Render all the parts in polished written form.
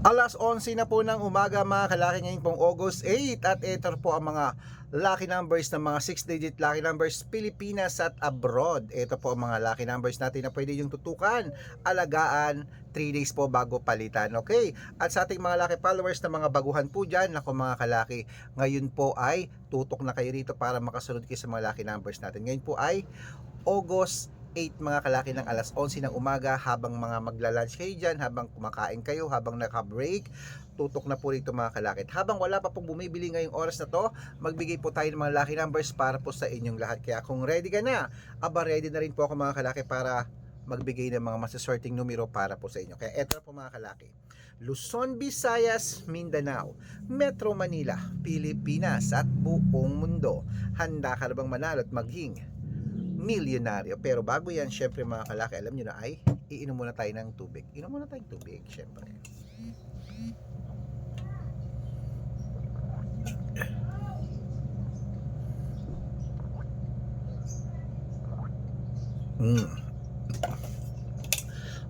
Alas 11 na po ng umaga mga kalaki, ngayon pong August 8, at ito po ang mga lucky numbers ng mga 6-digit lucky numbers Pilipinas at abroad. Ito po ang mga lucky numbers natin na pwede yung tutukan, alagaan, 3 days po bago palitan. Okay? At sa ating mga lucky followers na mga baguhan po dyan, ako mga kalaki, ngayon po ay tutok na kayo rito para makasunod kayo sa mga lucky numbers natin. Ngayon po ay August 8 mga kalaki, ng alas 11 ng umaga, habang mga magla-lunch kayo dyan, habang kumakain kayo, habang naka-break, tutok na po rito mga kalaki. Habang wala pa pong bumibili ngayong oras na to, magbigay po tayo ng mga lucky numbers para po sa inyong lahat. Kaya kung ready ka na, aba ready na rin po ako mga kalaki para magbigay ng mga masaswerteng numero para po sa inyo. Kaya eto na po mga kalaki: Luzon, Visayas, Mindanao, Metro Manila, Pilipinas at buong mundo. Handa ka na bang manalo at maging milyonaryo? Pero bago yan, syempre mga kalaki, alam nyo na, ay iinom muna tayo ng tubig. Inom muna tayong tubig, syempre.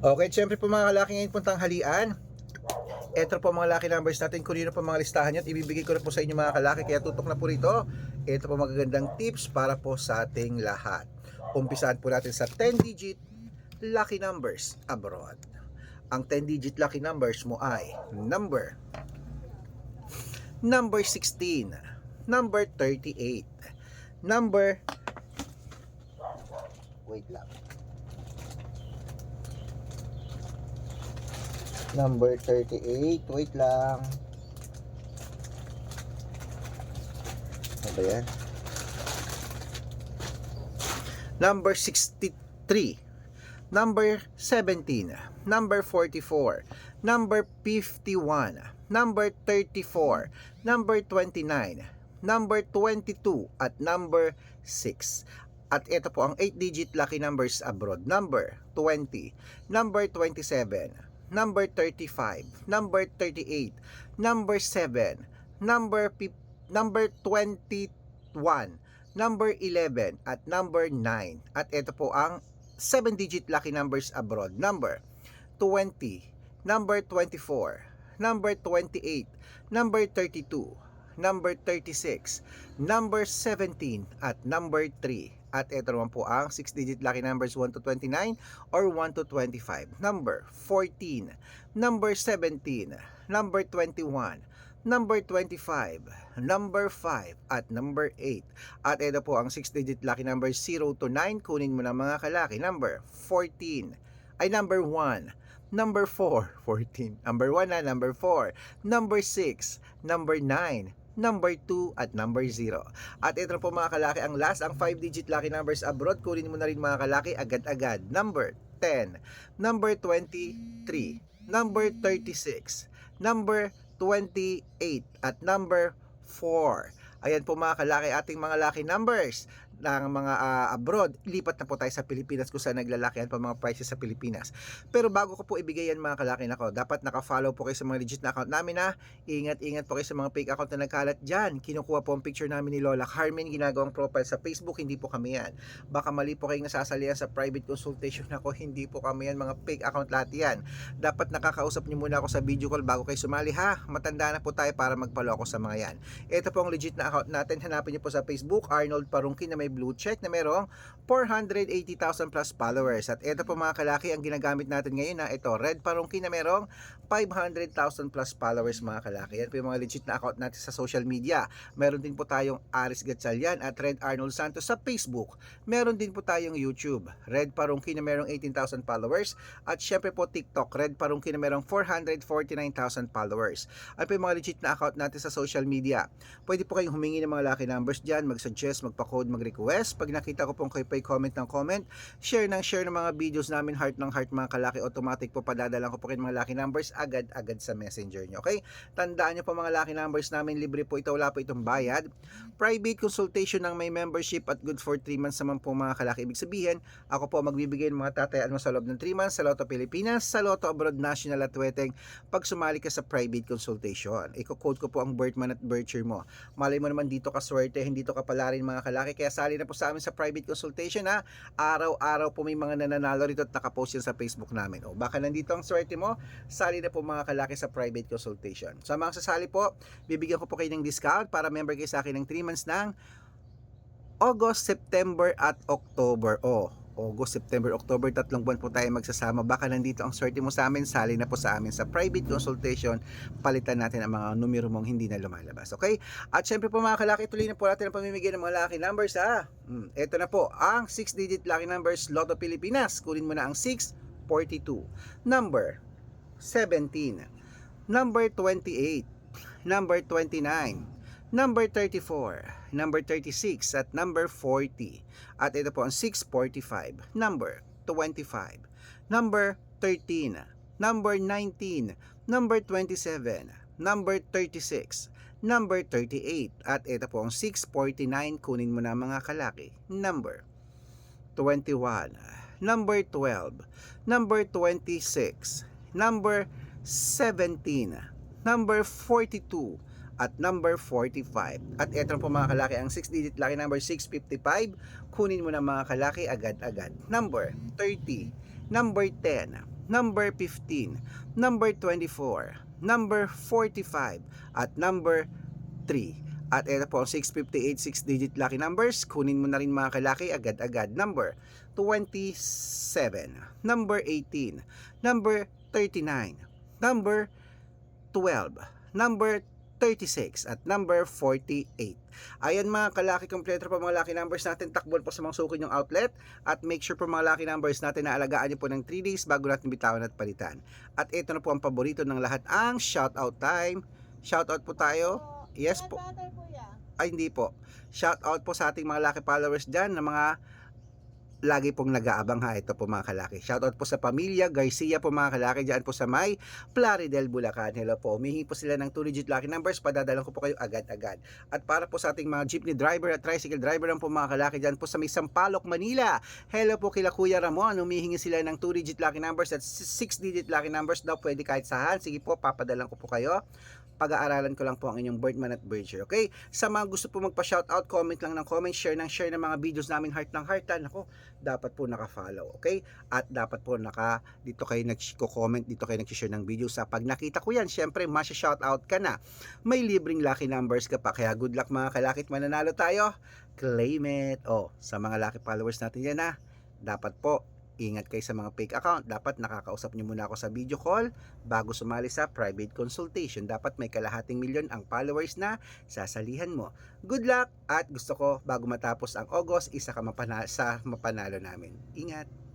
Okay, syempre po mga kalaki, ngayon puntang halian. Ito po mga lucky numbers natin, kunin po mga listahan nyo at ibibigay ko na po sa inyo mga kalaki, kaya tutok na po rito. Ito po magagandang tips para po sa ating lahat. Umpisahan po natin sa 10-digit lucky numbers abroad. Ang 10-digit lucky numbers mo ay number 16, number 38, number, wait lang, number 38, wait lang, ano ba yan? Number 63, number 17, number 44, number 51, number 34, number 29, number 22, at number 6. At ito po ang 8-digit lucky numbers abroad: number 20, number 27, number 35, number 38, number 7, number 21, number 11, at number 9. At ito po ang 7-digit lucky numbers abroad: number 20, number 24, number 28, number 32, number 36, number 17, at number 3. At ito naman po ang 6-digit lucky numbers 1 to 29 or 1 to 25: number 14, number 17, number 21, number 25, number 5, at number 8. At ito po ang 6-digit lucky numbers 0 to 9. Kunin mo na mga kalaki: number 14, ay number 1, number 4, 14, number 1 na, number 4, number 6, number 9, number 2, at number 0. At ito na po mga kalaki ang last, ang 5-digit lucky numbers abroad. Kunin mo na rin mga kalaki agad-agad: number 10, number 23, number 36, number 28, at number 4. Ayan po mga kalaki, ating mga lucky numbers ng mga abroad. Lipat na po tayo sa Pilipinas kung saan naglalakihan pa mga prices sa Pilipinas. Pero bago ko po ibigay yan mga kalaki, nako, dapat naka-follow po kayo sa mga legit na account namin na. Ingat-ingat po kayo sa mga fake account na nagkalat dyan. Kinukuha po ang picture namin ni Lola Carmen, ginagawang profile sa Facebook. Hindi po kami yan. Baka mali po kayong nasasalihan sa private consultation. Ako, hindi po kami yan, mga fake account lahat yan. Dapat nakakausap niyo muna ako sa video call bago kayo sumali, ha. Matanda na po tayo para magpalo ako sa mga yan. Ito po ang legit na account natin. Hanapin niyo po sa Facebook, Arnold Parungkin, na may blue check na merong 480,000 plus followers. At ito po mga kalaki ang ginagamit natin ngayon, na ito, Red Parungkin, na merong 500,000 plus followers mga kalaki. Yan po yung mga legit na account natin sa social media. Meron din po tayong Aris Gatchalian at Red Arnold Santos sa Facebook. Meron din po tayong YouTube, Red Parungkin, na merong 18,000 followers. At syempre po TikTok, Red Parungkin, na merong 449,000 followers. At po yung mga legit na account natin sa social media. Pwede po kayong humingi ng mga lucky numbers dyan, mag-suggest, magpa-code, mag-request. Pag nakita ko pong kayo pa'y comment ng comment, share ng mga videos namin, heart ng heart mga kalaki, automatic po padadalan ko po kayo mga lucky numbers agad-agad sa messenger nyo. Okay? Tandaan nyo po mga lucky numbers namin, libre po ito, wala po itong bayad. Private consultation ng may membership at good for 3 months naman po mga kalaki. Ibig sabihin, ako po magbibigay ng mga tatayaan mo sa loob ng 3 months sa Lotto Pilipinas, sa Lotto Abroad National at Weteng pag sumali ka sa private consultation. Iko-code ko po ang birth month at birth year mo. Malay mo naman dito ka swerte, hindi to kapala rin mga kalaki. Kaya sa sali na po sa amin sa private consultation ha. Araw-araw po may mga nananalo rito at nakapost yan sa Facebook namin. O baka nandito ang swerte mo, sali na po mga kalaki sa private consultation. Sa mga sasali po, bibigyan ko po kayo ng discount para member kayo sa akin ng 3 months ng August, September at October. August, September, October, 3 buwan po tayo magsasama. Baka nandito ang swerte mo sa amin, sali na po sa amin sa private consultation. Palitan natin ang mga numero mong hindi na lumalabas. Okay? At syempre po mga kalaki, tuloy na po natin ang pamimigay ng mga lucky numbers ha. Ito na po ang 6-digit lucky numbers Lotto Pilipinas. Kunin mo na ang 642, number 17, number 28, number 29, number 34, number 36 at number 40. At ito po ang 645, number 25, number 13, number 19, number 27, number 36, number 38. At ito po ang 649, kunin mo na mga kalaki, number 21, number 12, number 26, number 17, number 42, at number 45. At eto po mga kalaki, ang 6-digit lucky number 655. Kunin mo na mga kalaki agad-agad. Number 30, number 10, number 15, number 24, number 45, at number 3. At eto po ang 658 6-digit lucky numbers. Kunin mo na rin mga kalaki agad-agad. Number 27, number 18, number 39, number 12, number 36 at number 48. Ayan mga kalaki, kompleto po mga lucky numbers natin. Takbol po sa mga suki yung outlet. At make sure po mga lucky numbers natin na alagaan nyo po ng 3 days bago natin bitawan at palitan. At ito na po ang paborito ng lahat, ang shoutout time. Shoutout po tayo. Yes po. Ay hindi po. Shoutout po sa ating mga lucky followers dyan na mga lagi pong nag-aabang ha. Ito po mga kalaki. Shoutout po sa pamilya Garcia po mga kalaki dyan po sa may Plaridel, Bulacan. Hello po. Umihingi po sila ng 2-digit lucky numbers. Padadalan ko po kayo agad-agad. At para po sa ating mga jeepney driver at tricycle driver lang po mga kalaki dyan po sa may Sampaloc, Manila. Hello po kila Kuya Ramon. Umihingi sila ng 2-digit lucky numbers at 6-digit lucky numbers daw. Pwede kahit saan. Sige po, papadalan ko po kayo. Pag-aaralan ko lang po ang inyong birth month at birth year. Okay? Sa mga gusto po magpa-shoutout, comment lang ng comment, share ng mga videos namin, heart ng heart. Ako, dapat po naka-follow. Okay? At dapat po dito kayo nag-comment, dito kayo nag-share ng video. Sa pag nakita ko yan, syempre, masya-shoutout ka na. May libreng lucky numbers ka pa. Kaya good luck mga kalakit, mananalo tayo. Claim it. Sa mga lucky followers natin yan ha. Dapat po, ingat kayo sa mga fake account. Dapat nakakausap nyo muna ako sa video call bago sumali sa private consultation. Dapat may kalahating milyon ang followers na sasalihan mo. Good luck at gusto ko bago matapos ang August, isa ka sa mapanalo namin. Ingat!